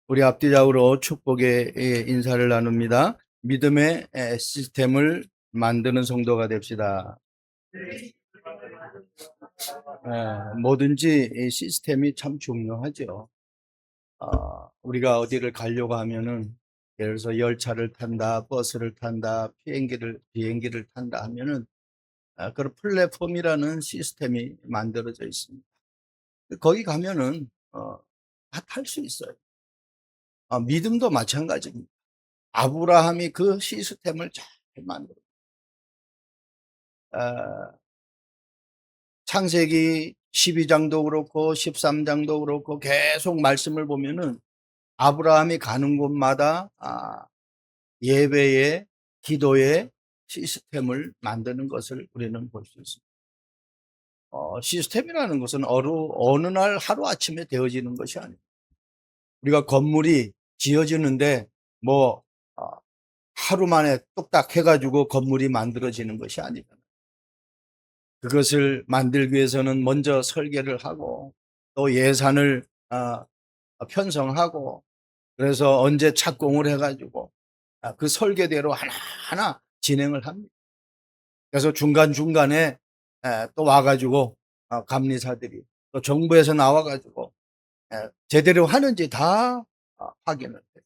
우리 앞뒤적으로 축복의 인사를 나눕니다. 믿음의 시스템을 만드는 성도가 됩시다. 뭐든지 이 시스템이 참 중요하죠. 우리가 어디를 가려고 하면은 예를 들어서 열차를 탄다, 버스를 탄다, 비행기를 탄다 하면은 그런 플랫폼이라는 시스템이 만들어져 있습니다. 거기 가면은 다 탈 수 있어요. 믿음도 마찬가지입니다. 아브라함이 그 시스템을 잘 만들어. 창세기 12장도 그렇고 13장도 그렇고 계속 말씀을 보면은 아브라함이 가는 곳마다 예배의 기도의 시스템을 만드는 것을 우리는 볼 수 있습니다. 시스템이라는 것은 어느 날 하루아침에 되어지는 것이 아닙니다. 우리가 건물이 지어지는데 뭐 하루 만에 뚝딱 해가지고 건물이 만들어지는 것이 아니다. 그것을 만들기 위해서는 먼저 설계를 하고 또 예산을 편성하고 그래서 언제 착공을 해가지고 그 설계대로 하나하나 진행을 합니다. 그래서 중간중간에 또 와가지고 감리사들이 또 정부에서 나와가지고 제대로 하는지 다 확인을 해요.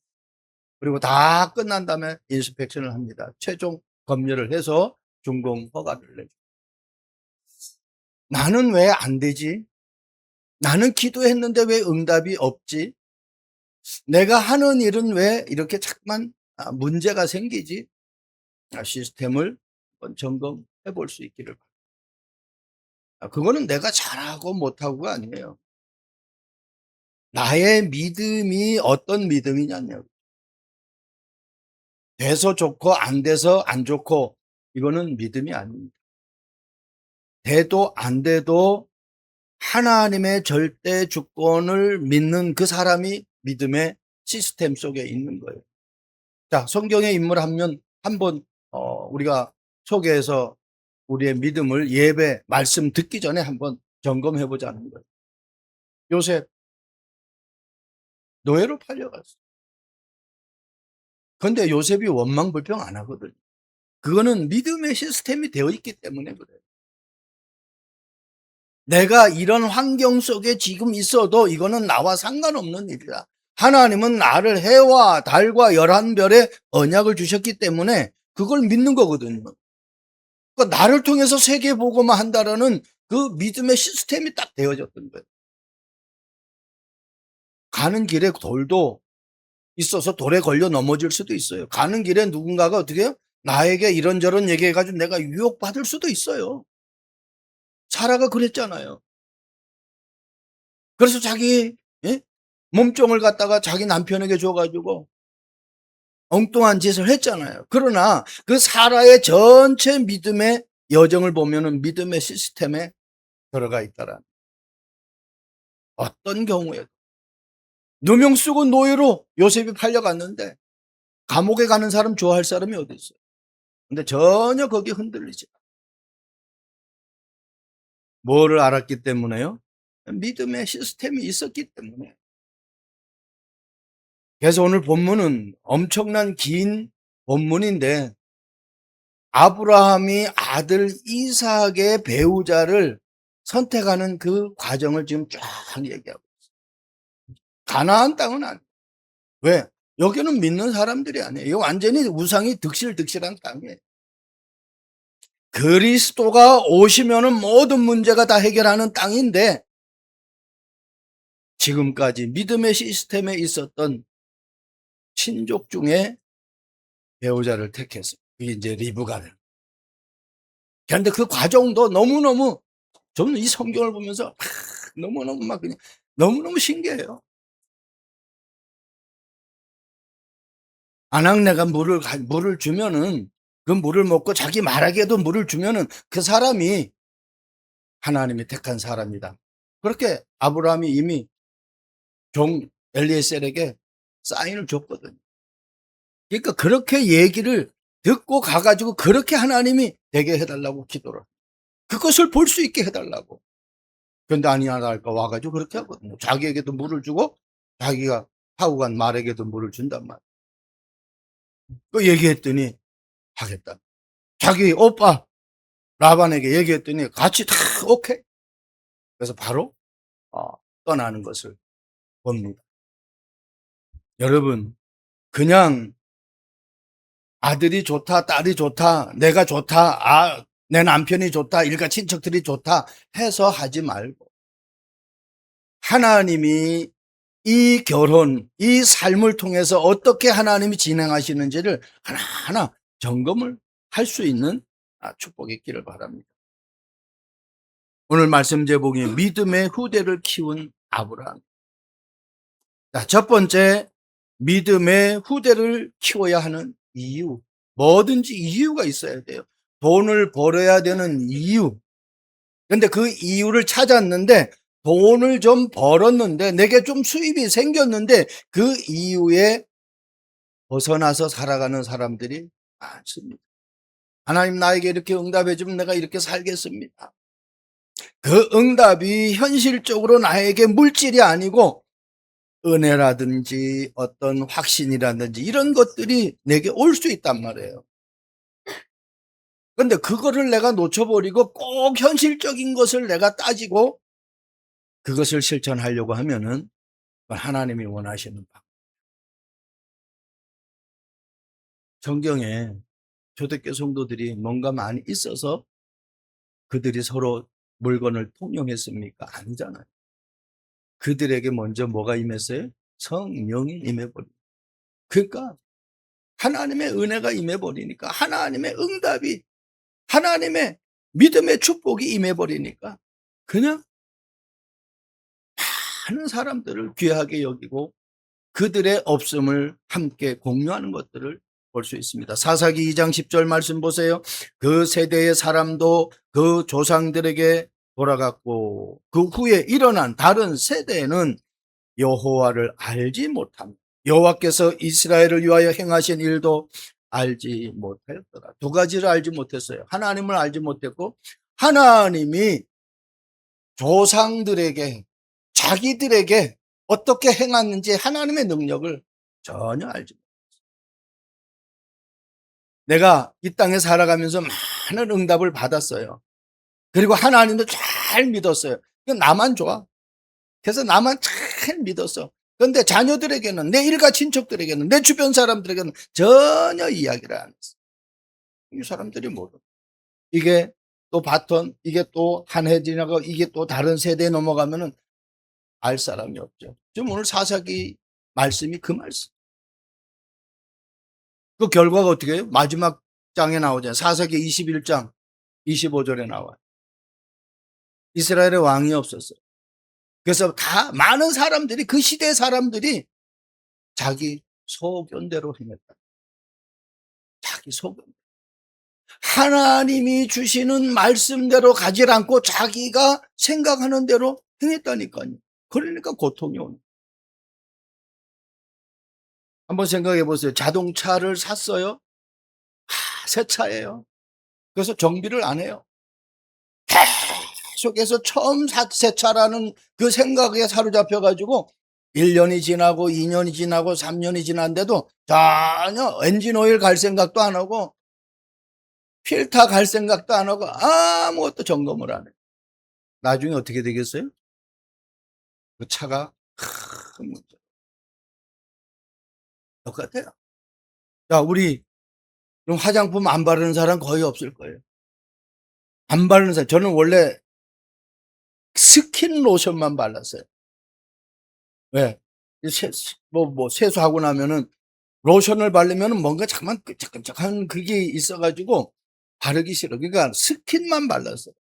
그리고 다 끝난 다음에 인스펙션을 합니다. 최종 검열을 해서 준공 허가를 내죠. 나는 왜 안 되지? 나는 기도했는데 왜 응답이 없지? 내가 하는 일은 왜 이렇게 자꾸만 문제가 생기지? 시스템을 한번 점검해 볼 수 있기를 바랍니다. 그거는 내가 잘하고 못하고가 아니에요. 나의 믿음이 어떤 믿음이냐고요. 돼서 좋고 안 돼서 안 좋고 이거는 믿음이 아닙니다. 돼도 안 돼도 하나님의 절대 주권을 믿는 그 사람이 믿음의 시스템 속에 있는 거예요. 자, 성경의 인물 한번 우리가 소개해서 우리의 믿음을 예배 말씀 듣기 전에 한번 점검해 보자는 거예요. 요셉 노예로 팔려갔어. 그런데 요셉이 원망불평 안 하거든요. 그거는 믿음의 시스템이 되어 있기 때문에 그래요. 내가 이런 환경 속에 지금 있어도 이거는 나와 상관없는 일이다. 하나님은 나를 해와 달과 11별의 언약을 주셨기 때문에 그걸 믿는 거거든요. 그러니까 나를 통해서 세계 보고만 한다라는 그 믿음의 시스템이 딱 되어졌던 거예요. 가는 길에 돌도 있어서 돌에 걸려 넘어질 수도 있어요. 가는 길에 누군가가 어떻게 해요? 나에게 이런저런 얘기해가지고 내가 유혹받을 수도 있어요. 사라가 그랬잖아요. 그래서 자기 몸종을 갖다가 자기 남편에게 줘가지고 엉뚱한 짓을 했잖아요. 그러나 그 사라의 전체 믿음의 여정을 보면은 믿음의 시스템에 들어가 있더라. 어떤 경우에도 누명 쓰고 노예로 요셉이 팔려갔는데 감옥에 가는 사람 좋아할 사람이 어디 있어요? 근데 전혀 거기에 흔들리지 않아요. 뭐를 알았기 때문에요? 믿음의 시스템이 있었기 때문에. 그래서 오늘 본문은 엄청난 긴 본문인데 아브라함이 아들 이삭의 배우자를 선택하는 그 과정을 지금 쫙 얘기하고 있어요. 가나안 땅은 아니에요. 왜? 여기는 믿는 사람들이 아니에요. 이거 완전히 우상이 득실득실한 땅이에요. 그리스도가 오시면은 모든 문제가 다 해결하는 땅인데 지금까지 믿음의 시스템에 있었던 친족 중에 배우자를 택해서 그게 이제 리브가를. 그런데 그 과정도 너무너무 저는 이 성경을 보면서 너무너무 막 그냥 너무너무 신기해요. 아낙네가 물을 주면은 그 물을 먹고 자기 말하기에도 물을 주면은 그 사람이 하나님이 택한 사람이다. 그렇게 아브라함이 이미 종 엘리에셀에게 사인을 줬거든요. 그러니까 그렇게 얘기를 듣고 가가지고 그렇게 하나님이 되게 해달라고 기도를. 그것을 볼 수 있게 해달라고. 그런데 아니야, 할까 와가지고 그렇게 하거든요. 자기에게도 물을 주고 자기가 타고 간 말에게도 물을 준단 말이야. 그 얘기했더니 하겠다. 자기 오빠 라반에게 얘기했더니 같이 다 오케이. 그래서 바로 떠나는 것을 봅니다. 여러분, 그냥 아들이 좋다, 딸이 좋다, 내가 좋다, 내 남편이 좋다, 일가 친척들이 좋다 해서 하지 말고 하나님이 이 결혼, 이 삶을 통해서 어떻게 하나님이 진행하시는지를 하나하나 점검을 할 수 있는 축복이 있기를 바랍니다. 오늘 말씀 제목이 믿음의 후대를 키운 아브라함. 자, 첫 번째, 믿음의 후대를 키워야 하는 이유. 뭐든지 이유가 있어야 돼요. 돈을 벌어야 되는 이유. 근데 그 이유를 찾았는데 돈을 좀 벌었는데 내게 좀 수입이 생겼는데 그 이유에 벗어나서 살아가는 사람들이 많습니다. 하나님 나에게 이렇게 응답해 주면 내가 이렇게 살겠습니다. 그 응답이 현실적으로 나에게 물질이 아니고 은혜라든지 어떤 확신이라든지 이런 것들이 내게 올 수 있단 말이에요. 그런데 그거를 내가 놓쳐버리고 꼭 현실적인 것을 내가 따지고 그것을 실천하려고 하면은 하나님이 원하시는 바. 성경에 초대교회 성도들이 뭔가 많이 있어서 그들이 서로 물건을 통용했습니까? 아니잖아요. 그들에게 먼저 뭐가 임했어요? 성령이 임해버린. 그러니까 하나님의 은혜가 임해버리니까 하나님의 응답이 하나님의 믿음의 축복이 임해버리니까 그냥 많은 사람들을 귀하게 여기고 그들의 없음을 함께 공유하는 것들을 볼 수 있습니다. 사사기 2장 10절 말씀 보세요. 그 세대의 사람도 그 조상들에게 돌아갔고 그 후에 일어난 다른 세대는 여호와를 알지 못합니다. 여호와께서 이스라엘을 위하여 행하신 일도 알지 못하였더라. 두 가지를 알지 못했어요. 하나님을 알지 못했고 하나님이 조상들에게 자기들에게 어떻게 행하는지 하나님의 능력을 전혀 알지 못했어요. 내가 이 땅에 살아가면서 많은 응답을 받았어요. 그리고 하나님도 잘 믿었어요. 나만 좋아. 그래서 나만 잘 믿었어. 그런데 자녀들에게는, 내 일가 친척들에게는, 내 주변 사람들에게는 전혀 이야기를 안 했어. 이 사람들이 모르. 이게 또 바톤, 이게 또 한 해 지나고 이게 또 다른 세대에 넘어가면은 알 사람이 없죠. 지금 오늘 사사기 말씀이 그 말씀. 그 결과가 어떻게 해요? 마지막 장에 나오잖아요. 사사기 21장 25절에 나와요. 이스라엘의 왕이 없었어요. 그래서 다 많은 사람들이 그 시대 사람들이 자기 소견대로 행했다. 자기 소견. 하나님이 주시는 말씀대로 가지 않고 자기가 생각하는 대로 행했다니까요. 그러니까 고통이 오는. 한번 생각해 보세요. 자동차를 샀어요. 새 차예요. 그래서 정비를 안 해요. 계속해서 처음 새 차라는 그 생각에 사로잡혀 가지고 1년이 지나고 2년이 지나고 3년이 지났는데도 전혀 엔진 오일 갈 생각도 안 하고 필터 갈 생각도 안 하고 아무것도 점검을 안 해요. 나중에 어떻게 되겠어요? 그 차가 큰 문제. 똑같아요. 자, 우리 화장품 안 바르는 사람 거의 없을 거예요. 안 바르는 사람. 저는 원래 스킨 로션만 발랐어요. 왜? 세수하고 나면은 로션을 바르면은 뭔가 잠깐 끈적끈적한 그게 있어가지고 바르기 싫어. 그러니까 스킨만 발랐어요.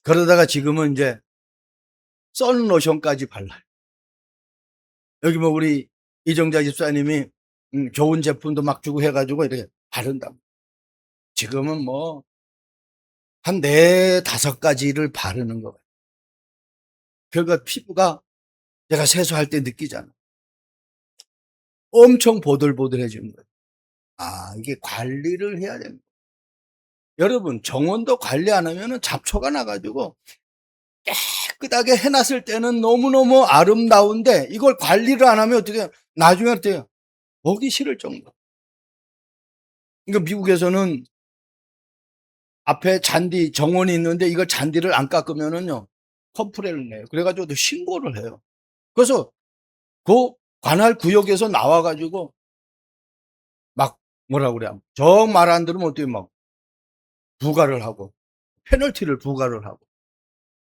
그러다가 지금은 이제 선 로션까지 발라요. 여기 뭐 우리 이정자 집사님이 좋은 제품도 막 주고 해가지고 이렇게 바른다고. 지금은 뭐 한 4-5가지를 바르는 거 같아요. 그러니까 피부가 제가 세수할 때 느끼잖아요. 엄청 보들보들해지는 거예요. 이게 관리를 해야 되는 거예요. 여러분, 정원도 관리 안 하면은 잡초가 나가지고 깨끗하게 해놨을 때는 너무너무 아름다운데 이걸 관리를 안 하면 어떻게 해요? 나중에 어때요? 보기 싫을 정도. 그러니까 미국에서는 앞에 잔디 정원이 있는데 이걸 잔디를 안 깎으면은요 컴플레인을 내요. 그래가지고 또 신고를 해요. 그래서 그 관할 구역에서 나와가지고 막 뭐라 그래, 정 말 안 들으면 어떻게 막 부과를 하고 페널티를 부과를 하고.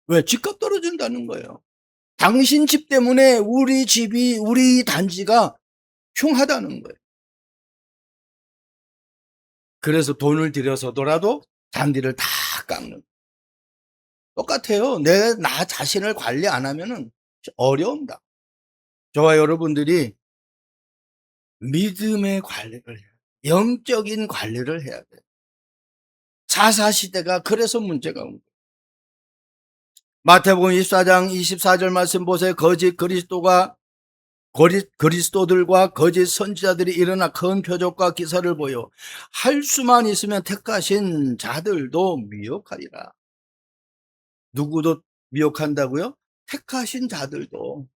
왜? 집값 떨어진다는 거예요. 당신 집 때문에 우리 집이, 우리 단지가 흉하다는 거예요. 그래서 돈을 들여서더라도 잔디를 다 깎는. 똑같아요. 나 자신을 관리 안 하면은 어려운다. 저와 여러분들이 믿음의 관리를 해야 돼요. 영적인 관리를 해야 돼요. 사사시대가 그래서 문제가 온 거예요. 마태복음 24장 24절 말씀 보세요. 거짓 그리스도들과 거짓 선지자들이 일어나 큰 표적과 기사를 보여 할 수만 있으면 택하신 자들도 미혹하리라. 누구도 미혹한다고요? 택하신 자들도.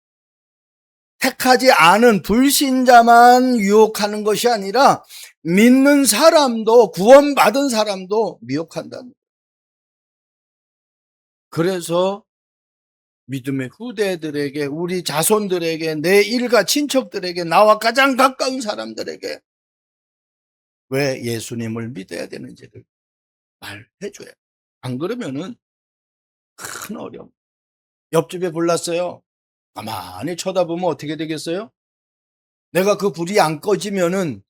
택하지 않은 불신자만 유혹하는 것이 아니라 믿는 사람도, 구원받은 사람도 미혹한다는 거예요. 그래서 믿음의 후대들에게, 우리 자손들에게, 내 일가 친척들에게, 나와 가장 가까운 사람들에게 왜 예수님을 믿어야 되는지를 말해줘야 돼요. 안 그러면은 큰 어려움. 옆집에 불났어요. 가만히 쳐다보면 어떻게 되겠어요? 내가 그 불이 안 꺼지면은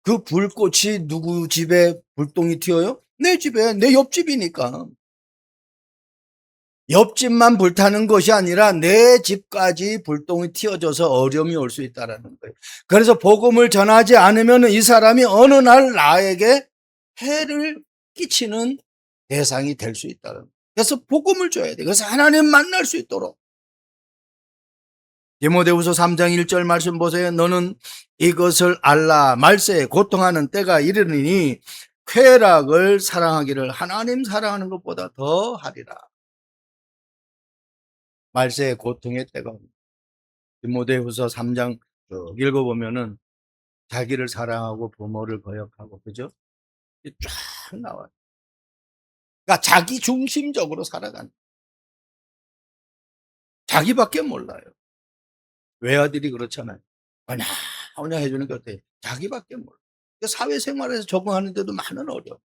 그 불꽃이 누구 집에 불똥이 튀어요? 내 집에, 내 옆집이니까. 옆집만 불타는 것이 아니라 내 집까지 불똥이 튀어져서 어려움이 올 수 있다는 거예요. 그래서 복음을 전하지 않으면 이 사람이 어느 날 나에게 해를 끼치는 대상이 될 수 있다는 거예요. 그래서 복음을 줘야 돼. 그래서 하나님 만날 수 있도록. 디모데후서 3장 1절 말씀 보세요. 너는 이것을 알라. 말세에 고통하는 때가 이르니 쾌락을 사랑하기를 하나님 사랑하는 것보다 더 하리라. 말세에 고통의 때가 옵니다. 디모데후서 3장 쭉 읽어보면은 자기를 사랑하고 부모를 거역하고, 그죠? 쫙 나와요. 그러니까 자기 중심적으로 살아가는, 자기밖에 몰라요. 외아들이 그렇잖아요. 뭐냐 뭐냐 해주는 게 어때요? 자기밖에 몰라요. 그러니까 사회생활에서 적응하는데도 많은 어려움.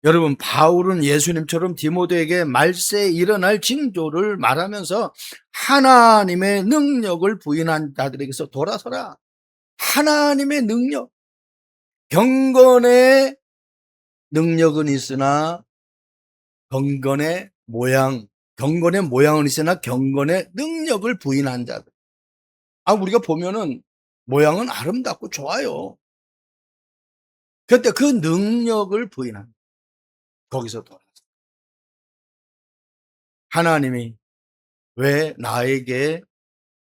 여러분, 바울은 예수님처럼 디모데에게 말세에 일어날 징조를 말하면서 하나님의 능력을 부인한 자들에게서 돌아서라. 하나님의 능력, 경건의 능력은 있으나 경건의 모양은 있으나 경건의 능력을 부인한 자들. 우리가 보면은 모양은 아름답고 좋아요. 그런데 그 능력을 부인한, 거기서 돌아서 하나님이 왜 나에게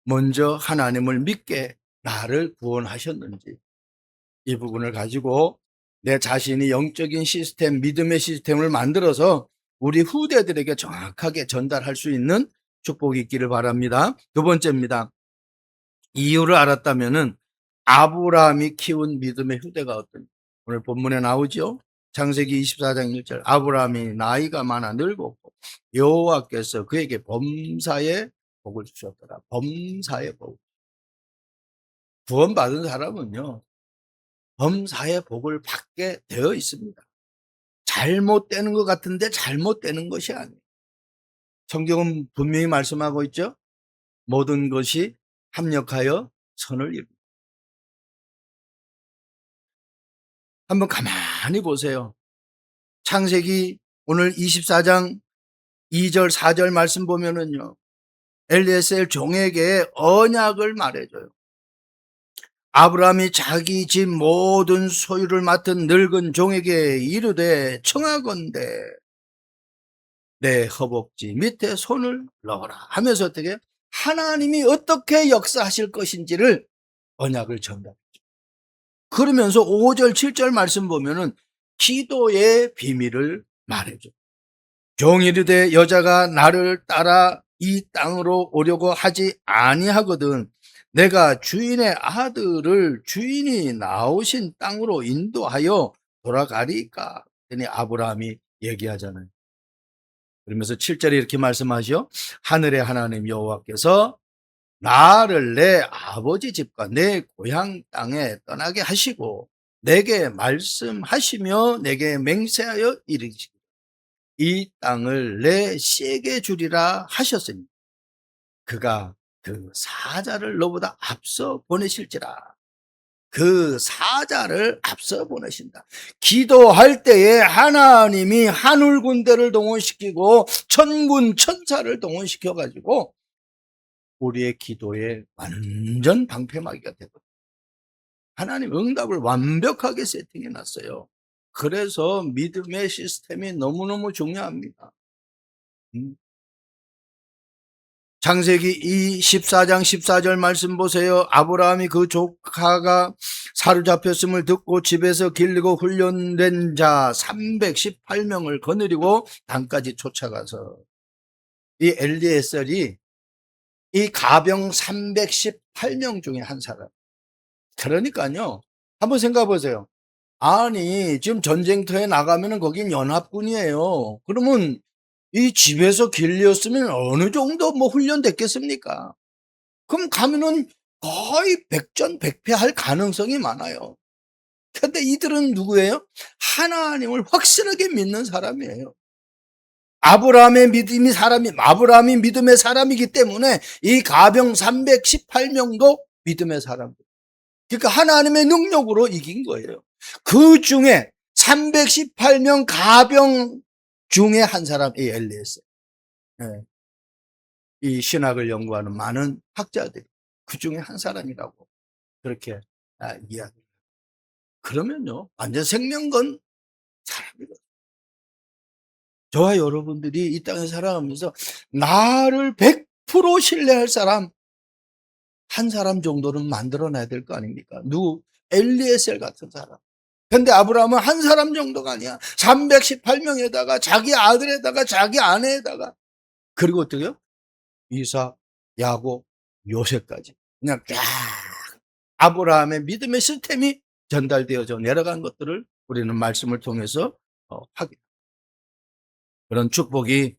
먼저 하나님을 믿게 나를 구원하셨는지, 이 부분을 가지고 내 자신이 영적인 시스템, 믿음의 시스템을 만들어서 우리 후대들에게 정확하게 전달할 수 있는 축복이 있기를 바랍니다. 두 번째입니다. 이유를 알았다면은 아브라함이 키운 믿음의 후대가 어떤지 오늘 본문에 나오죠. 창세기 24장 1절, 아브라함이 나이가 많아 늙었고 여호와께서 그에게 범사의 복을 주셨더라. 범사의 복. 구원받은 사람은요, 범사의 복을 받게 되어 있습니다. 잘못되는 것 같은데 잘못되는 것이 아니에요. 성경은 분명히 말씀하고 있죠. 모든 것이 합력하여 선을 이룹니다. 한번 가만히 보세요. 창세기 오늘 24장 2절 4절 말씀 보면은요, 엘리에셀 종에게 언약을 말해줘요. 아브라함이 자기 집 모든 소유를 맡은 늙은 종에게 이르되 청하건대 내 허벅지 밑에 손을 넣어라 하면서 어떻게 하나님이 어떻게 역사하실 것인지를 언약을 전달했죠. 그러면서 5절 7절 말씀 보면은 기도의 비밀을 말해줘. 종이 이르되 여자가 나를 따라 이 땅으로 오려고 하지 아니하거든 내가 주인의 아들을 주인이 나오신 땅으로 인도하여 돌아가리까. 그랬더니 아브라함이 얘기하잖아요. 그러면서 7절에 이렇게 말씀하시오. 하늘의 하나님 여호와께서 나를 내 아버지 집과 내 고향 땅에 떠나게 하시고 내게 말씀하시며 내게 맹세하여 이르시기 이 땅을 내 씨에게 주리라 하셨으니 그가 그 사자를 너보다 앞서 보내실지라. 그 사자를 앞서 보내신다. 기도할 때에 하나님이 하늘 군대를 동원시키고 천군 천사를 동원시켜 가지고 우리의 기도에 완전 방패막이가 되거든요. 하나님 응답을 완벽하게 세팅해 놨어요. 그래서 믿음의 시스템이 너무너무 중요합니다. 창세기 14장 14절 말씀 보세요. 아브라함이 그 조카가 사로잡혔음을 듣고 집에서 길르고 훈련된 자 318명을 거느리고 단까지 쫓아가서 이 엘리에셀이 이 가병 318명 중에 한 사람. 그러니까요. 한번 생각해 보세요. 아니 지금 전쟁터에 나가면은 거긴 연합군이에요. 그러면 이 집에서 길렸으면 어느 정도 뭐 훈련됐겠습니까? 그럼 가면은 거의 백전백패할 가능성이 많아요. 근데 이들은 누구예요? 하나님을 확실하게 믿는 사람이에요. 아브라함의 믿음의 사람이기 때문에 이 가병 318명도 믿음의 사람. 그러니까 하나님의 능력으로 이긴 거예요. 그 중에 318명 가병 중에 한 사람이 엘리에셀. 네. 이 신학을 연구하는 많은 학자들이 그 중에 한 사람이라고 그렇게 이야기. 그러면요, 완전 생명건 사람이거든요. 저와 여러분들이 이 땅에 살아가면서 나를 100% 신뢰할 사람 한 사람 정도는 만들어놔야 될 거 아닙니까? 누구? 엘리에셀 같은 사람. 근데 아브라함은 한 사람 정도가 아니야. 318명에다가 자기 아들에다가 자기 아내에다가 그리고 어떻게요? 이삭, 야곱, 요셉까지 그냥 쫙 아브라함의 믿음의 시스템이 전달되어져 내려간 것들을 우리는 말씀을 통해서 확인. 그런 축복이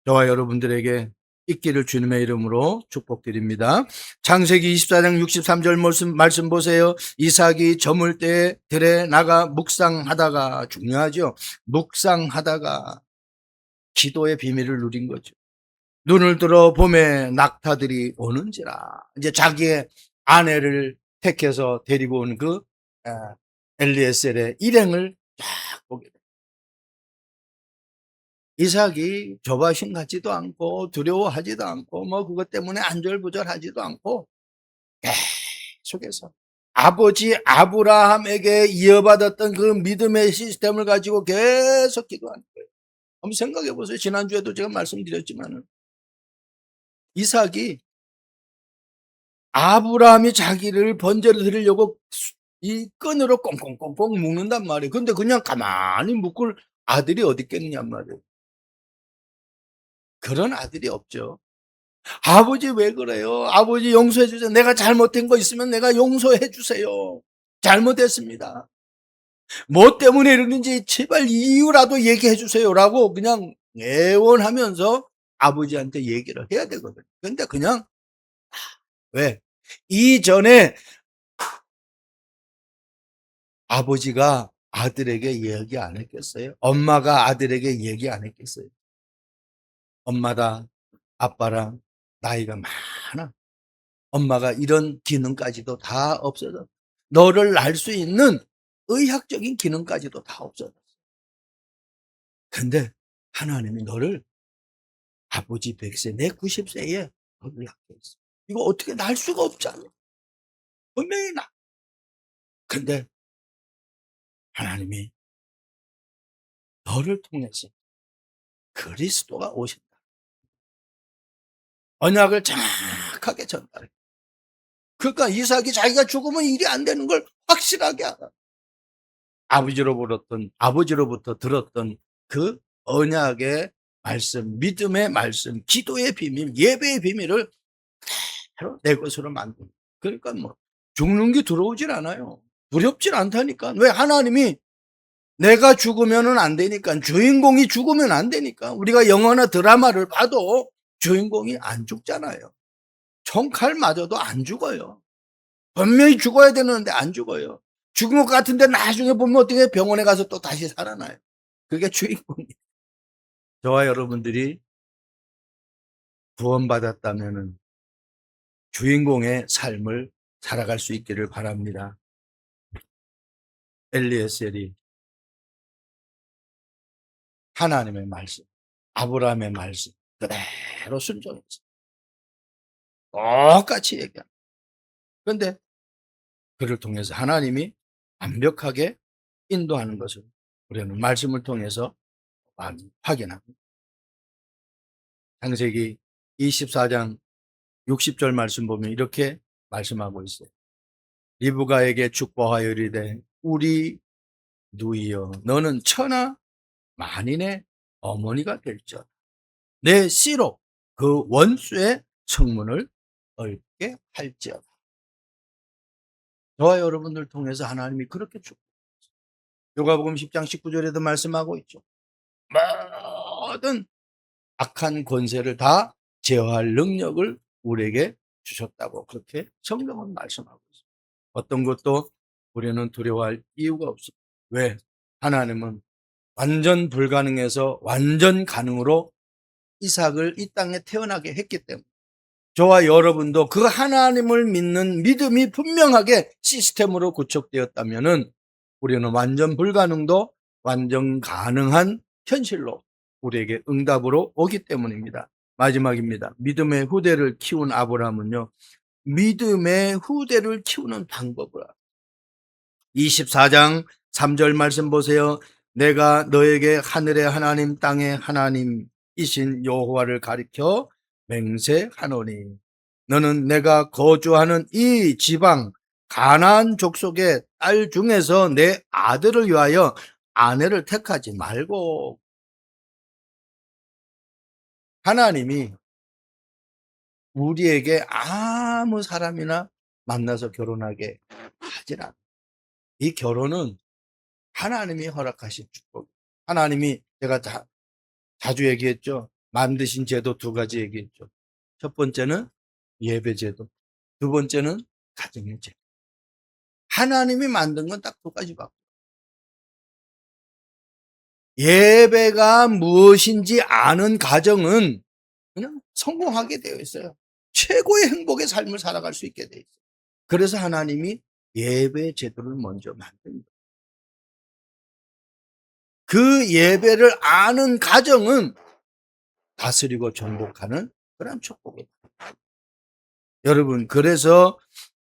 저와 여러분들에게 있기를 주님의 이름으로 축복드립니다. 창세기 24장 63절 말씀 보세요. 이삭이 저물 때 들에 나가 묵상하다가 중요하죠. 묵상하다가 기도의 비밀을 누린 거죠. 눈을 들어 봄에 낙타들이 오는지라. 이제 자기의 아내를 택해서 데리고 온 그 엘리에셀의 일행을 쫙 보게 됩니다. 이삭이 조바심 같지도 않고 두려워하지도 않고 뭐 그것 때문에 안절부절하지도 않고 계속해서 아버지 아브라함에게 이어받았던 그 믿음의 시스템을 가지고 계속 기도하는 거예요. 한번 생각해 보세요. 지난주에도 제가 말씀드렸지만은 이삭이 아브라함이 자기를 번제를 드리려고 이 끈으로 꽁꽁꽁꽁 묶는단 말이에요. 근데 그냥 가만히 묶을 아들이 어디 있겠느냔 말이에요. 그런 아들이 없죠. 아버지 왜 그래요? 아버지 용서해 주세요. 내가 잘못된 거 있으면 내가 용서해 주세요. 잘못했습니다. 뭐 때문에 이러는지 제발 이유라도 얘기해 주세요라고 그냥 애원하면서 아버지한테 얘기를 해야 되거든요. 근데 그냥 왜? 이전에 아버지가 아들에게 얘기 안 했겠어요? 엄마가 아들에게 얘기 안 했겠어요? 엄마다 아빠랑 나이가 많아. 엄마가 이런 기능까지도 다 없어졌어. 너를 낳을 수 있는 의학적인 기능까지도 다 없어졌어. 근데 하나님이 너를 아버지 100세, 내 90세에 너를 낳게 했어. 이거 어떻게 낳을 수가 없잖아. 분명히 낳. 근데 하나님이 너를 통해서 그리스도가 오신다. 언약을 정확하게 전달해. 그러니까 이삭이 자기가 죽으면 일이 안 되는 걸 확실하게 알아. 아버지로부터 들었던 그 언약의 말씀, 믿음의 말씀, 기도의 비밀, 예배의 비밀을 그대로 내 것으로 만듭니다. 그러니까 뭐 죽는 게 두려우질 않아요. 두렵질 않다니까. 왜? 하나님이 내가 죽으면은 안 되니까, 주인공이 죽으면 안 되니까. 우리가 영화나 드라마를 봐도 주인공이 안 죽잖아요. 총칼 맞아도 안 죽어요. 분명히 죽어야 되는데 안 죽어요. 죽은 것 같은데 나중에 보면 어떻게 병원에 가서 또 다시 살아나요. 그게 주인공이에요. 저와 여러분들이 구원받았다면은 주인공의 삶을 살아갈 수 있기를 바랍니다. 엘리에셀이 하나님의 말씀, 아브라함의 말씀 그대로 순종했어요. 똑같이 얘기합니다. 그런데 그를 통해서 하나님이 완벽하게 인도하는 것을 우리는 말씀을 통해서 확인합니다. 창세기 24장 60절 말씀 보면 이렇게 말씀하고 있어요. 리브가에게 축복하여 이르되 우리 누이여 너는 천하 만인의 어머니가 될지어다. 내 씨로 그 원수의 성문을 넓게 할지어다. 저와 여러분들 통해서 하나님이 그렇게 축복했어요. 요가복음 10장 19절에도 말씀하고 있죠. 모든 악한 권세를 다 제어할 능력을 우리에게 주셨다고 그렇게 성경은 말씀하고 있습니다. 어떤 것도 우리는 두려워할 이유가 없습니다. 왜? 하나님은 완전 불가능해서 완전 가능으로 이삭을 이 땅에 태어나게 했기 때문에 저와 여러분도 그 하나님을 믿는 믿음이 분명하게 시스템으로 구축되었다면 우리는 완전 불가능도 완전 가능한 현실로 우리에게 응답으로 오기 때문입니다. 마지막입니다. 믿음의 후대를 키운 아브라함은요, 믿음의 후대를 키우는 방법을 24장 3절 말씀 보세요. 내가 너에게 하늘의 하나님 땅의 하나님이신 여호와를 가리켜 맹세하노니 너는 내가 거주하는 이 지방 가나안 족속의 딸 중에서 내 아들을 위하여 아내를 택하지 말고. 하나님이 우리에게 아무 사람이나 만나서 결혼하게 하질 않아요. 이 결혼은 하나님이 허락하신 축복. 하나님이 제가 자주 얘기했죠. 만드신 제도 두 가지 얘기했죠. 첫 번째는 예배제도, 두 번째는 가정의 제도. 하나님이 만든 건 딱 두 가지밖에. 예배가 무엇인지 아는 가정은 그냥 성공하게 되어 있어요. 최고의 행복의 삶을 살아갈 수 있게 되어 있어요. 그래서 하나님이 예배 제도를 먼저 만듭니다. 그 예배를 아는 가정은 다스리고 정복하는 그런 축복입니다. 여러분, 그래서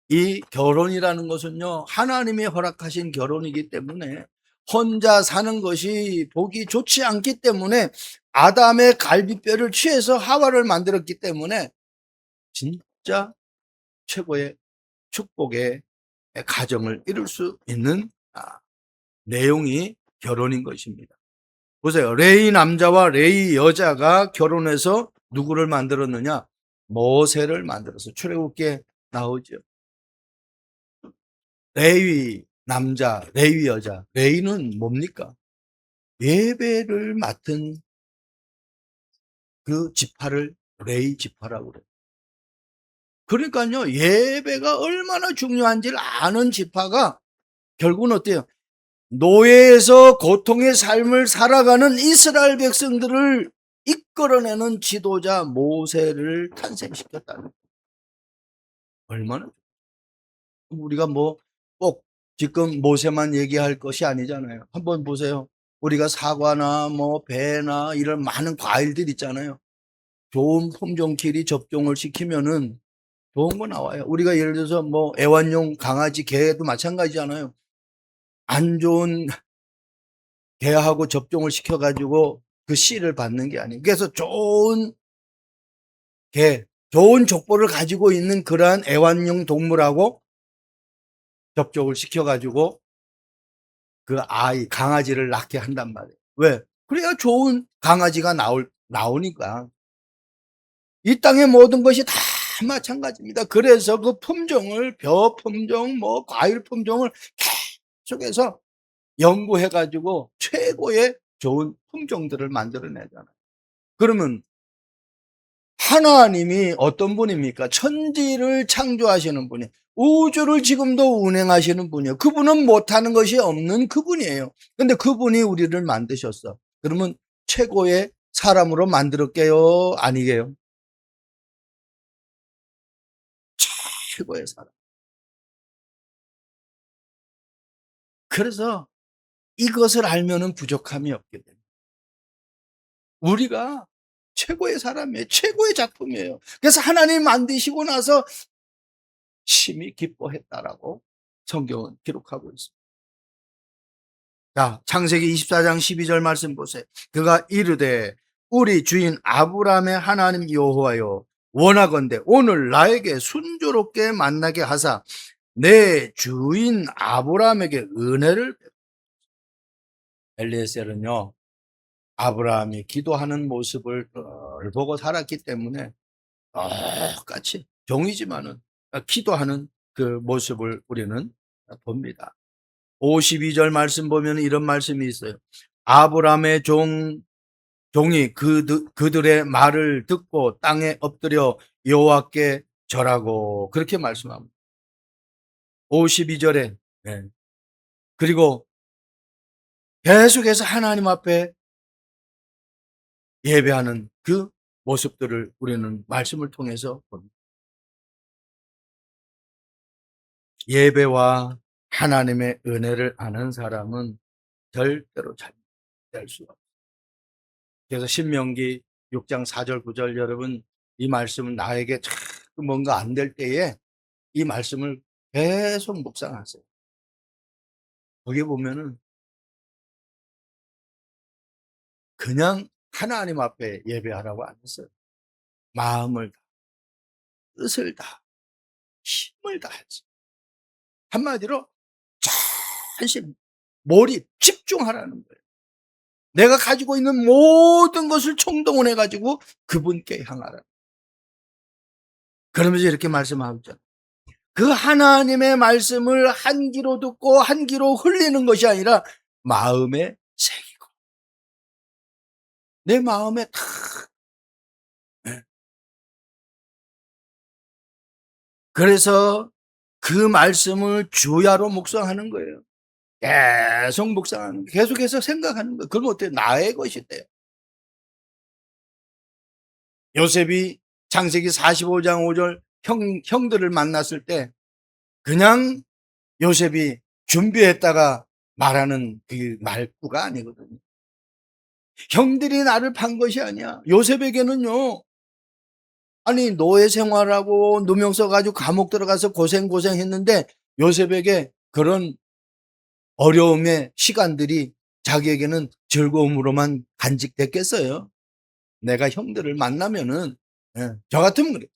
이 결혼이라는 것은요, 하나님이 허락하신 결혼이기 때문에 혼자 사는 것이 보기 좋지 않기 때문에 아담의 갈비뼈를 취해서 하와를 만들었기 때문에 진짜 최고의 축복의 가정을 이룰 수 있는 내용이 결혼인 것입니다. 보세요. 레위 남자와 레위 여자가 결혼해서 누구를 만들었느냐? 모세를 만들어서 출애굽기에 나오죠. 레위 남자, 레위 여자. 레위는 뭡니까? 예배를 맡은 그 지파를 레위 지파라고 그래요. 그러니까요, 예배가 얼마나 중요한지를 아는 지파가 결국은 어때요? 노예에서 고통의 삶을 살아가는 이스라엘 백성들을 이끌어내는 지도자 모세를 탄생시켰다는. 얼마나 우리가 뭐 꼭 지금 모세만 얘기할 것이 아니잖아요. 한번 보세요. 우리가 사과나 뭐 배나 이런 많은 과일들 있잖아요. 좋은 품종끼리 접종을 시키면은 좋은 거 나와요. 우리가 예를 들어서 뭐 애완용 강아지, 개도 마찬가지잖아요. 안 좋은 개하고 접종을 시켜가지고 그 씨를 받는 게 아니에요. 그래서 좋은 개, 좋은 족보를 가지고 있는 그러한 애완용 동물하고 접촉을 시켜가지고 그 강아지를 낳게 한단 말이에요. 왜? 그래야 좋은 강아지가 나오니까 이 땅의 모든 것이 다 마찬가지입니다. 그래서 그 품종을 벼 품종 뭐 과일 품종을 계속해서 연구해 가지고 최고의 좋은 품종들을 만들어내잖아요. 그러면 하나님이 어떤 분입니까? 천지를 창조하시는 분이, 우주를 지금도 운행하시는 분이에요. 그분은 못하는 것이 없는 그분이에요. 근데 그분이 우리를 만드셨어. 그러면 최고의 사람으로 만들었게요? 아니게요? 최고의 사람. 그래서 이것을 알면은 부족함이 없게 됩니다. 우리가 최고의 사람이에요. 최고의 작품이에요. 그래서 하나님 만드시고 나서 심히 기뻐했다라고 성경은 기록하고 있습니다. 자, 창세기 24장 12절 말씀 보세요. 그가 이르되 우리 주인 아브라함의 하나님 여호와여, 원하건대 오늘 나에게 순조롭게 만나게 하사 내 주인 아브라함에게 은혜를 베푸소서. 엘리에셀은요, 아브라함이 기도하는 모습을 보고 살았기 때문에 똑같이 종이지만은 기도하는 그 모습을 우리는 봅니다. 52절 말씀 보면 이런 말씀이 있어요. 아브라함의 종이 그들의 말을 듣고 땅에 엎드려 여호와께 절하고, 그렇게 말씀합니다. 52절에. 네. 그리고 계속해서 하나님 앞에 예배하는 그 모습들을 우리는 말씀을 통해서 봅니다. 예배와 하나님의 은혜를 아는 사람은 절대로 잘될 수가 없어요. 그래서 신명기 6장 4절 9절, 여러분 이 말씀은 나에게 자꾸 뭔가 안 될 때에 이 말씀을 계속 묵상하세요. 거기 보면은 그냥 하나님 앞에 예배하라고 안 했어요. 마음을 다, 뜻을 다, 힘을 다해서, 한마디로 전심 몰입 집중하라는 거예요. 내가 가지고 있는 모든 것을 총동원해 가지고 그분께 향하라. 그러면서 이렇게 말씀하죠. 그 하나님의 말씀을 한 귀로 듣고 한 귀로 흘리는 것이 아니라 마음에 새기고 내 마음에 탁. 예. 그래서 그 말씀을 주야로 묵상하는 거예요. 계속 묵상하는 거예요. 계속해서 생각하는 거예요. 그러면 어때요? 나의 것이 돼요. 요셉이 창세기 45장 5절 형들을 만났을 때 그냥 요셉이 준비했다가 말하는 그 말구가 아니거든요. 형들이 나를 판 것이 아니야. 요셉에게는요, 아니 노예 생활하고 누명 써가지고 감옥 들어가서 고생했는데 요셉에게 그런 어려움의 시간들이 자기에게는 즐거움으로만 간직됐겠어요. 내가 형들을 만나면은, 저 같으면 그래,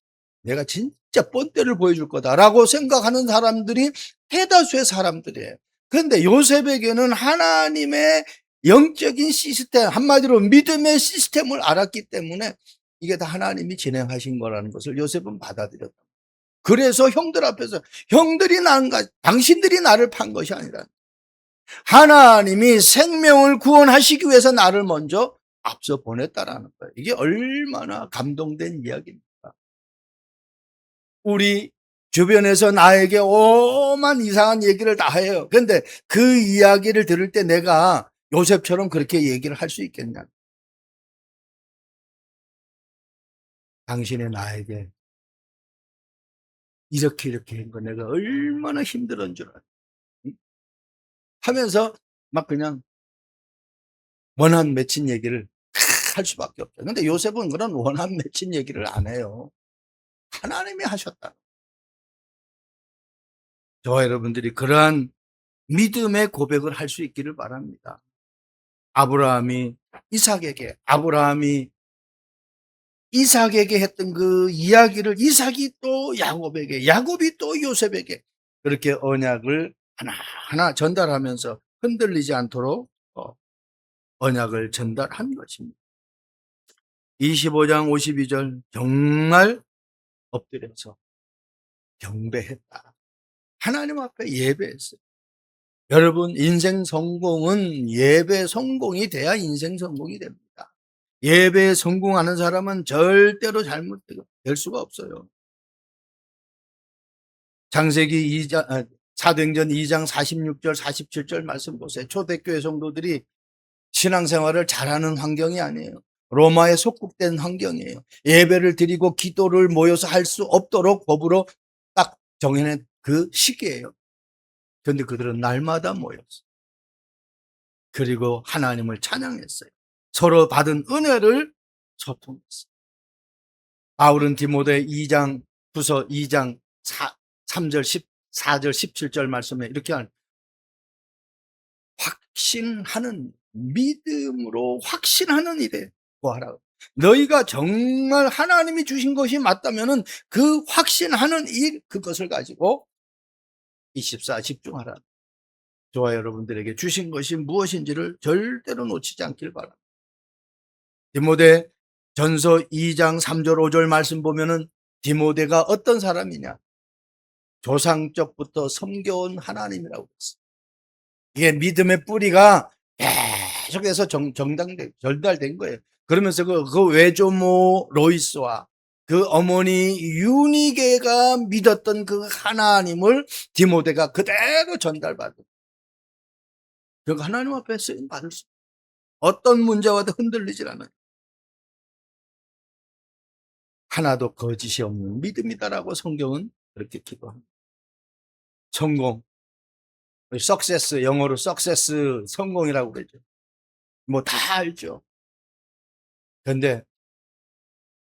내가 진짜 뻔때를 보여줄 거다라고 생각하는 사람들이 대다수의 사람들이에요. 그런데 요셉에게는 하나님의 영적인 시스템, 한마디로 믿음의 시스템을 알았기 때문에 이게 다 하나님이 진행하신 거라는 것을 요셉은 받아들였다. 그래서 형들 앞에서, 형들이 당신들이 나를 판 것이 아니라 하나님이 생명을 구원하시기 위해서 나를 먼저 앞서 보냈다라는 거예요. 이게 얼마나 감동된 이야기입니까? 우리 주변에서 나에게 오만 이상한 얘기를 다 해요. 그런데 그 이야기를 들을 때 내가 요셉처럼 그렇게 얘기를 할 수 있겠냐? 당신의 나에게 이렇게 한 거 내가 얼마나 힘들었는 줄 알아. 응? 하면서 막 그냥 원한 맺힌 얘기를 할 수밖에 없죠. 근데 요셉은 그런 원한 맺힌 얘기를 안 해요. 하나님이 하셨다. 저와 여러분들이 그러한 믿음의 고백을 할 수 있기를 바랍니다. 아브라함이 아브라함이 이삭에게 했던 그 이야기를 이삭이 또 야곱에게, 야곱이 또 요셉에게 그렇게 언약을 하나하나 전달하면서 흔들리지 않도록 언약을 전달한 것입니다. 25장 52절 정말 엎드려서 경배했다. 하나님 앞에 예배했어요. 여러분, 인생 성공은 예배 성공이 돼야 인생 성공이 됩니다. 예배에 성공하는 사람은 절대로 잘못될 수가 없어요. 창세기 2장, 사도행전 2장 46절 47절 말씀 보세요. 초대교회 성도들이 신앙생활을 잘하는 환경이 아니에요. 로마에 속국된 환경이에요. 예배를 드리고 기도를 모여서 할 수 없도록 법으로 딱 정해낸 그 시기예요. 그런데 그들은 날마다 모였어요. 그리고 하나님을 찬양했어요. 서로 받은 은혜를 소통했어요. 바울은 디모데 2장, 후서 2장 3절, 14절, 17절 말씀에 이렇게 확신하는, 믿음으로 확신하는 일에 구하라. 너희가 정말 하나님이 주신 것이 맞다면은 그 확신하는 일, 그것을 가지고 24 집중하라. 저와 여러분들에게 주신 것이 무엇인지를 절대로 놓치지 않길 바랍니다. 디모데 전서 2장 3절 5절 말씀 보면은 디모데가 어떤 사람이냐? 조상적부터 섬겨온 하나님이라고 했어요. 이게 믿음의 뿌리가 계속해서 전달된 거예요. 그러면서 그 외조모 로이스와 그 어머니 유니게가 믿었던 그 하나님을 디모데가 그대로 전달받은. 그러니까 하나님 앞에 쓰임 받을 수, 어떤 문제와도 흔들리질 않아요. 하나도 거짓이 없는 믿음이다라고 성경은 그렇게 기도합니다. 성공, 석세스, 영어로 석세스, 성공이라고 그러죠. 뭐 다 알죠. 그런데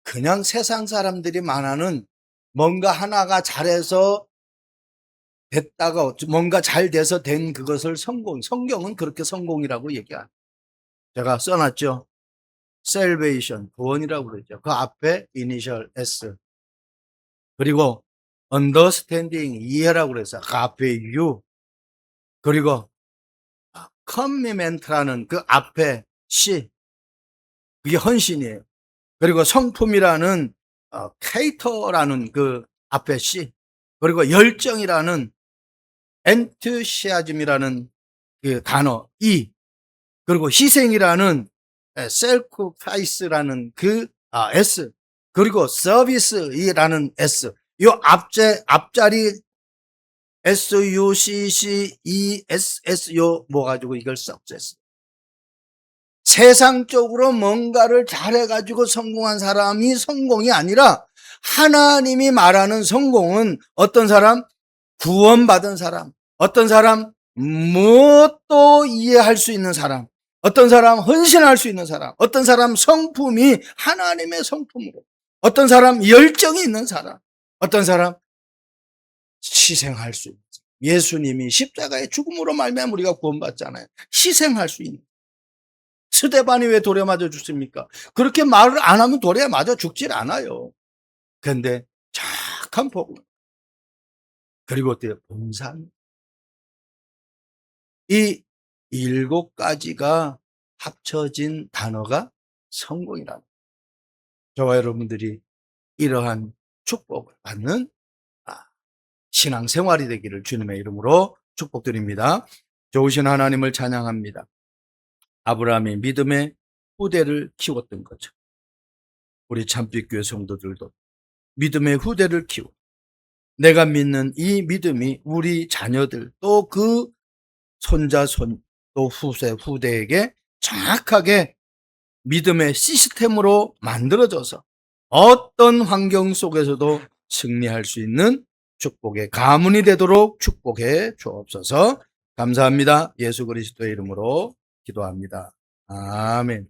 그냥 세상 사람들이 말하는 뭔가 하나가 잘해서 됐다가 뭔가 잘 돼서 된 그것을 성공, 성경은 그렇게 성공이라고 얘기합니다. 제가 써놨죠. salvation, 구원이라고 그러죠. 그 앞에 initial S, 그리고 understanding, 이해라고 그래서 그 앞에 U, 그리고 commitment라는 그 앞에 C, 그게 헌신이에요. 그리고 성품이라는 cater라는 그 앞에 C, 그리고 열정이라는 enthusiasm이라는 그 단어 E, 그리고 희생이라는 sacrifice라는 그 S, 그리고 service이라는 S, 이 앞자리 SUCCESS 요 뭐 가지고 이걸 success. 세상적으로 뭔가를 잘해가지고 성공한 사람이 성공이 아니라 하나님이 말하는 성공은 어떤 사람? 구원받은 사람, 어떤 사람? 무엇도 이해할 수 있는 사람, 어떤 사람? 헌신할 수 있는 사람, 어떤 사람? 성품이 하나님의 성품으로, 어떤 사람? 열정이 있는 사람, 어떤 사람? 희생할 수 있는 사람. 예수님이 십자가의 죽음으로 말미암아 우리가 구원받잖아요. 희생할 수 있는. 스데반이 왜 돌에 맞아 죽습니까? 그렇게 말을 안 하면 돌에 맞아 죽질 않아요. 그런데 착한 복음, 그리고 어때요? 봉산. 이 7가지가 합쳐진 단어가 성공이라는 거예요. 저와 여러분들이 이러한 축복을 받는 신앙생활이 되기를 주님의 이름으로 축복드립니다. 좋으신 하나님을 찬양합니다. 아브라함이 믿음의 후대를 키웠던 거죠. 우리 참빛교회 성도들도 믿음의 후대를 키워, 내가 믿는 이 믿음이 우리 자녀들 또 그 손자 또 후대에게 정확하게 믿음의 시스템으로 만들어져서 어떤 환경 속에서도 승리할 수 있는 축복의 가문이 되도록 축복해 주옵소서. 감사합니다. 예수 그리스도의 이름으로 기도합니다. 아멘.